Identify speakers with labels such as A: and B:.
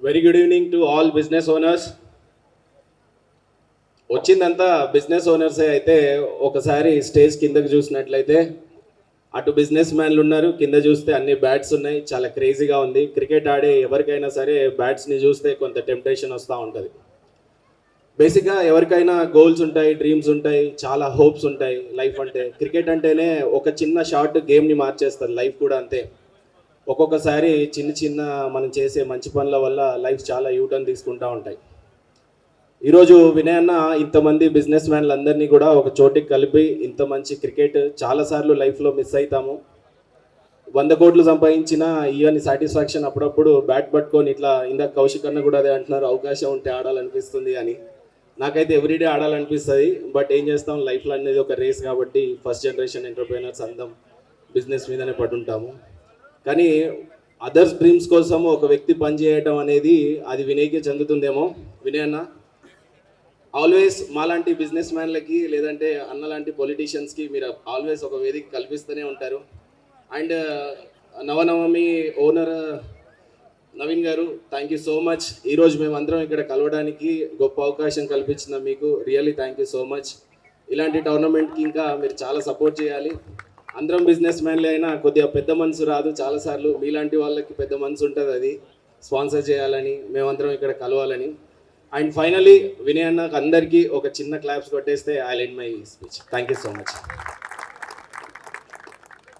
A: Very good evening to all business owners. వచ్చిందంతా business ఓనర్సే అయితే ఒకసారి స్టేజ్ కిందకి చూసినట్లయితే అటు బిజినెస్ మ్యాన్లు ఉన్నారు, కింద చూస్తే అన్ని బ్యాట్స్ ఉన్నాయి. చాలా క్రేజీగా ఉంది. క్రికెట్ ఆడే ఎవరికైనా సరే బ్యాట్స్ని చూస్తే కొంత టెంప్టేషన్ వస్తూ ఉంటుంది. బేసిక్గా ఎవరికైనా గోల్స్ ఉంటాయి, డ్రీమ్స్ ఉంటాయి, చాలా హోప్స్ ఉంటాయి. లైఫ్ అంటే క్రికెట్ అంటేనే ఒక చిన్న షార్ట్ గేమ్ని మార్చేస్తుంది. లైఫ్ కూడా అంతే. ఒక్కొక్కసారి చిన్న చిన్న మనం చేసే మంచి పనుల వల్ల లైఫ్ చాలా యూటర్న్ తీసుకుంటూ ఉంటాయి. ఈరోజు వినయ్ అన్న ఇంతమంది బిజినెస్ మ్యాన్లు అందరినీ కూడా ఒక చోటికి కలిపి ఇంత మంచి క్రికెట్ చాలాసార్లు లైఫ్లో మిస్ అవుతాము. 100 కోట్లు సంపాదించిన ఇవన్నీ సాటిస్ఫాక్షన్ అప్పుడప్పుడు బ్యాట్ పట్టుకొని ఇట్లా ఇందాక కౌశిక్ అన్న కూడా అదే అంటున్నారు, అవకాశం ఉంటే ఆడాలనిపిస్తుంది అని. నాకైతే ఎవ్రీడే ఆడాలనిపిస్తుంది. బట్ ఏం చేస్తాం, లైఫ్లో అనేది ఒక రేస్ కాబట్టి ఫస్ట్ జనరేషన్ ఎంటర్ప్రైనర్స్ అందం బిజినెస్ మీదనే పడుంటాము. కానీ అదర్స్ డ్రీమ్స్ కోసం ఒక వ్యక్తి పనిచేయటం అనేది అది వినయ్కి చెందుతుందేమో. వినయ్ అన్న ఆల్వేస్ మాలాంటి బిజినెస్ మ్యాన్లకి లేదంటే అన్న లాంటి పొలిటీషియన్స్కి మీరు ఆల్వేస్ ఒక వేదిక కల్పిస్తూనే ఉంటారు. అండ్ నవనవమి ఓనర్ నవీన్ గారు, థ్యాంక్ యూ సో మచ్. ఈరోజు మేమందరం ఇక్కడ కలవడానికి గొప్ప అవకాశం కల్పించిన మీకు really thank you so much. ఇలాంటి టోర్నమెంట్కి ఇంకా మీరు చాలా సపోర్ట్ చేయాలి. అందరం బిజినెస్ మ్యాన్లే అయినా కొద్దిగా పెద్ద మనసు రాదు చాలాసార్లు. మీలాంటి వాళ్ళకి పెద్ద మనసు ఉంటుంది, అది స్పాన్సర్ చేయాలని, మేమందరం ఇక్కడ కలవాలని. అండ్ ఫైనలీ వినయ్ అన్నకు అందరికీ ఒక చిన్న క్లాప్స్ కొట్టేస్తే I lend my speech. Thank you so much.